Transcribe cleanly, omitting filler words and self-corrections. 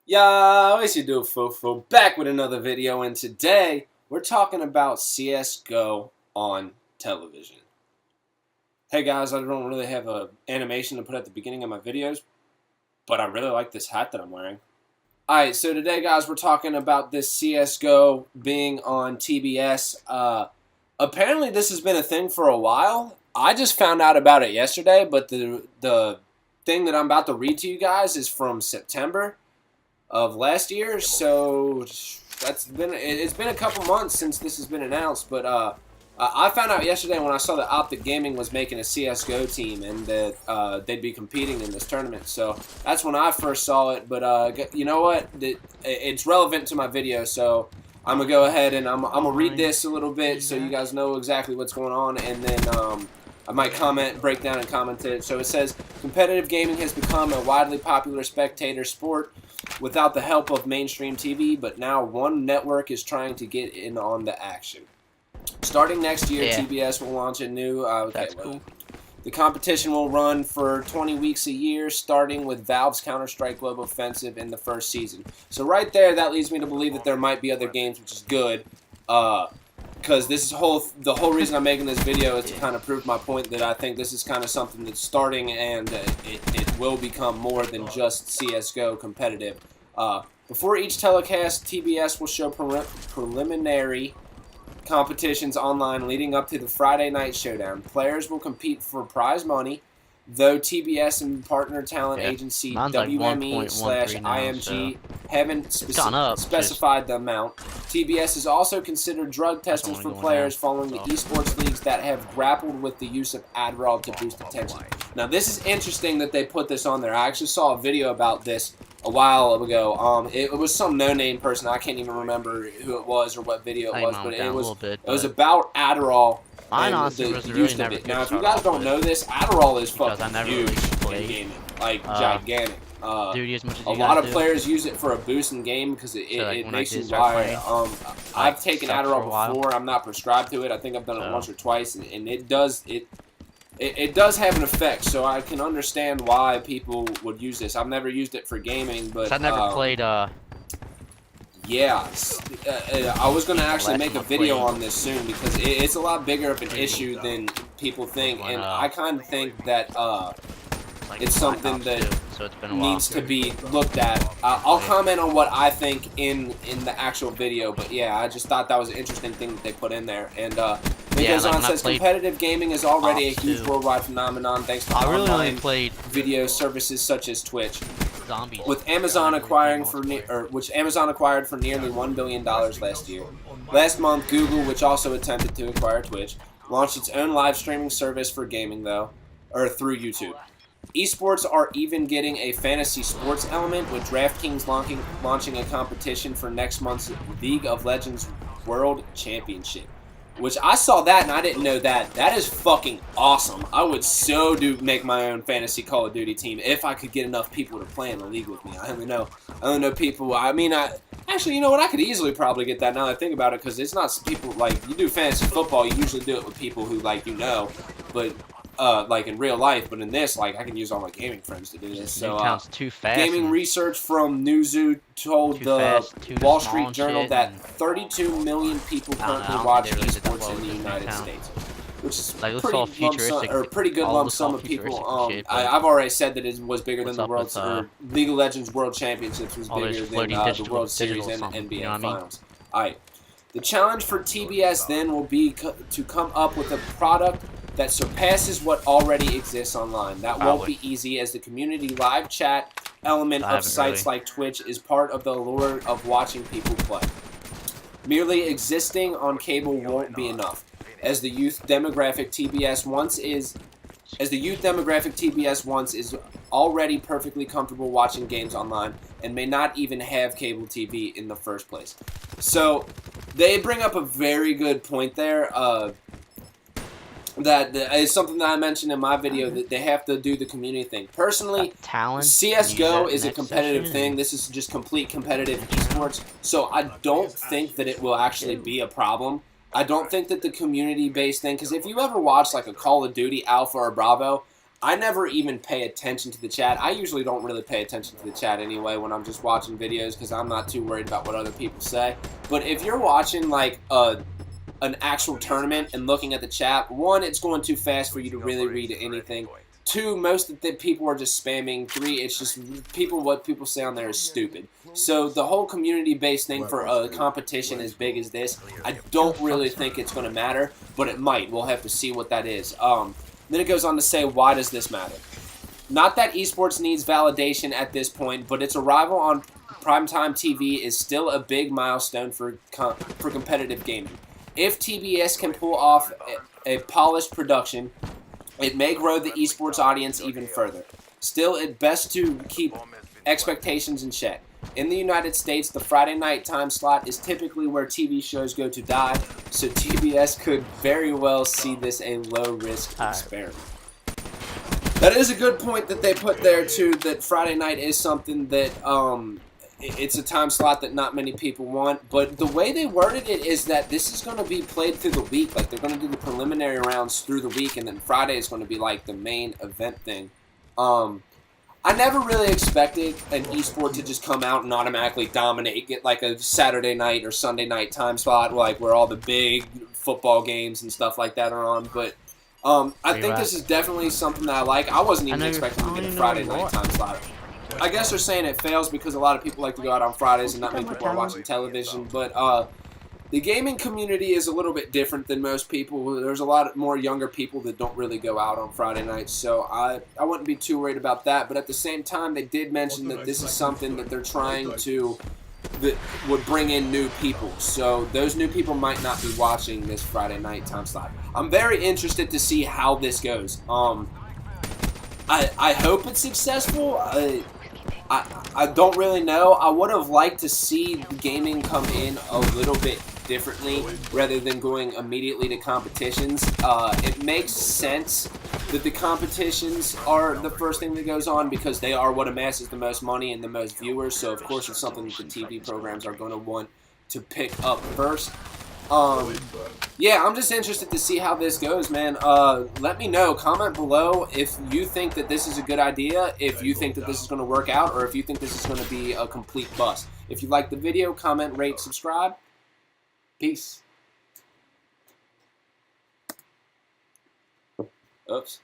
Yeah, what you do, FuFu? Back with another video, and today we're talking about CS:GO on television. Hey guys, I don't really have a animation to put at the beginning of my videos, but I really like this hat that I'm wearing. Alright, so today guys, we're talking about this CS:GO being on TBS. Apparently this has been a thing for a while. I just found out about it yesterday, but the thing that I'm about to read to you guys is from September of last year, so it's been a couple months since this has been announced. But I found out yesterday when I saw that Optic Gaming was making a CS:GO team and that they'd be competing in this tournament. So that's when I first saw it. But you know what? It's relevant to my video, so I'm gonna go ahead and I'm gonna read this a little bit so you guys know exactly what's going on, and then I might break down and comment it. So it says, competitive gaming has become a widely popular spectator sport without the help of mainstream TV, but now one network is trying to get in on the action. Starting next year, TBS will launch a new... Cool. The competition will run for 20 weeks a year, starting with Valve's Counter-Strike Global Offensive in the first season. So right there, that leads me to believe that there might be other games, which is good. Because the whole reason I'm making this video is to kind of prove my point that I think this is kind of something that's starting, and it will become more than just CS:GO competitive. Before each telecast, TBS will show preliminary competitions online leading up to the Friday night showdown. Players will compete for prize money, though TBS and partner talent agency WME/IMG haven't specified the amount. TBS has also considered drug testing for players following the esports leagues that have grappled with the use of Adderall to boost attention. Now this is interesting that they put this on there. I actually saw a video about this a while ago. It was some no-name person. I can't even remember who it was or what video it was, but it was about Adderall. Mine was really never now, if you guys don't know this, Adderall is fucking huge in gaming, like gigantic. Dude, as much as a lot of players use it for a boost in game because it makes you wired. I've taken Adderall before. I'm not prescribed to it. I think I've done it once or twice, and it does have an effect. So I can understand why people would use this. I've never used it for gaming, but I've never played. Yeah, I was going to actually make a video on this soon because it's a lot bigger of an issue than people think, and I kind of think that it's something that needs to be looked at. I'll comment on what I think in the actual video, but yeah, I just thought that was an interesting thing that they put in there. And it goes on and says, competitive gaming is already a huge worldwide phenomenon thanks to online video services such as Twitch. With Amazon acquiring which Amazon acquired for nearly $1 billion last year. Last month, Google, which also attempted to acquire Twitch, launched its own live streaming service for gaming through YouTube. Esports are even getting a fantasy sports element, with DraftKings launching a competition for next month's League of Legends World Championship. Which I saw that and I didn't know that. That is fucking awesome. I would make my own fantasy Call of Duty team if I could get enough people to play in the league with me. I don't know people. Actually, you know what? I could easily probably get that now that I think about it, because it's not people like you do fantasy football. You usually do it with people who but like in real life. But in this, like, I can use all my gaming friends to do this. So gaming research from Newzoo told the Wall Street Journal that 32 million people currently watch esports in the United States, which is pretty good lump sum of people. I've already said that it was bigger than the League of Legends World Championships was bigger than the World Series and NBA Finals. Alright, the challenge for TBS then will be to come up with a product that surpasses what already exists online. That won't be easy, as the community live chat element of sites like Twitch is part of the allure of watching people play. Merely existing on cable won't be enough, as the youth demographic TBS wants is already perfectly comfortable watching games online and may not even have cable TV in the first place. So they bring up a very good point there. That is something that I mentioned in my video, that they have to do the community thing. Personally, CS:GO is a competitive thing. This is just complete competitive esports, so I don't think that it will actually be a problem. I don't think that the community-based thing, because if you ever watch like a Call of Duty Alpha or Bravo, I never even pay attention to the chat. I usually don't really pay attention to the chat anyway when I'm just watching videos because I'm not too worried about what other people say. But if you're watching like an actual tournament and looking at the chat, one, it's going too fast for you to really read anything. Two, most of the people are just spamming. Three, it's just what people say on there is stupid. So the whole community-based thing for a competition as big as this, I don't really think it's going to matter, but it might. We'll have to see what that is. Then it goes on to say, why does this matter? Not that esports needs validation at this point, but its arrival on primetime TV is still a big milestone for competitive gaming. If TBS can pull off a polished production, it may grow the esports audience even further. Still, it's best to keep expectations in check. In the United States, the Friday night time slot is typically where TV shows go to die, so TBS could very well see this a low-risk experiment. That is a good point that they put there, too, that Friday night is something that, it's a time slot that not many people want, but the way they worded it is that this is going to be played through the week. Like, they're going to do the preliminary rounds through the week, and then Friday is going to be, like, the main event thing. I never really expected an esport to just come out and automatically dominate, get, like, a Saturday night or Sunday night time slot, like, where all the big football games and stuff like that are on, but I think this is definitely something that I like. I wasn't even expecting to get a Friday night time slot. I guess they're saying it fails because a lot of people like to go out on Fridays and not many people are watching television, but the gaming community is a little bit different than most people. There's a lot more younger people that don't really go out on Friday nights, so I wouldn't be too worried about that, but at the same time, they did mention that this is something that they're trying to, that would bring in new people, so those new people might not be watching this Friday night time slot. I'm very interested to see how this goes. I hope it's successful. I don't really know. I would have liked to see the gaming come in a little bit differently rather than going immediately to competitions. It makes sense that the competitions are the first thing that goes on because they are what amasses the most money and the most viewers, so of course it's something that the TV programs are going to want to pick up first. Yeah, I'm just interested to see how this goes, man. Let me know. Comment below if you think that this is a good idea, if you think that this is going to work out, or if you think this is going to be a complete bust. If you like the video, comment, rate, subscribe. Peace. Oops.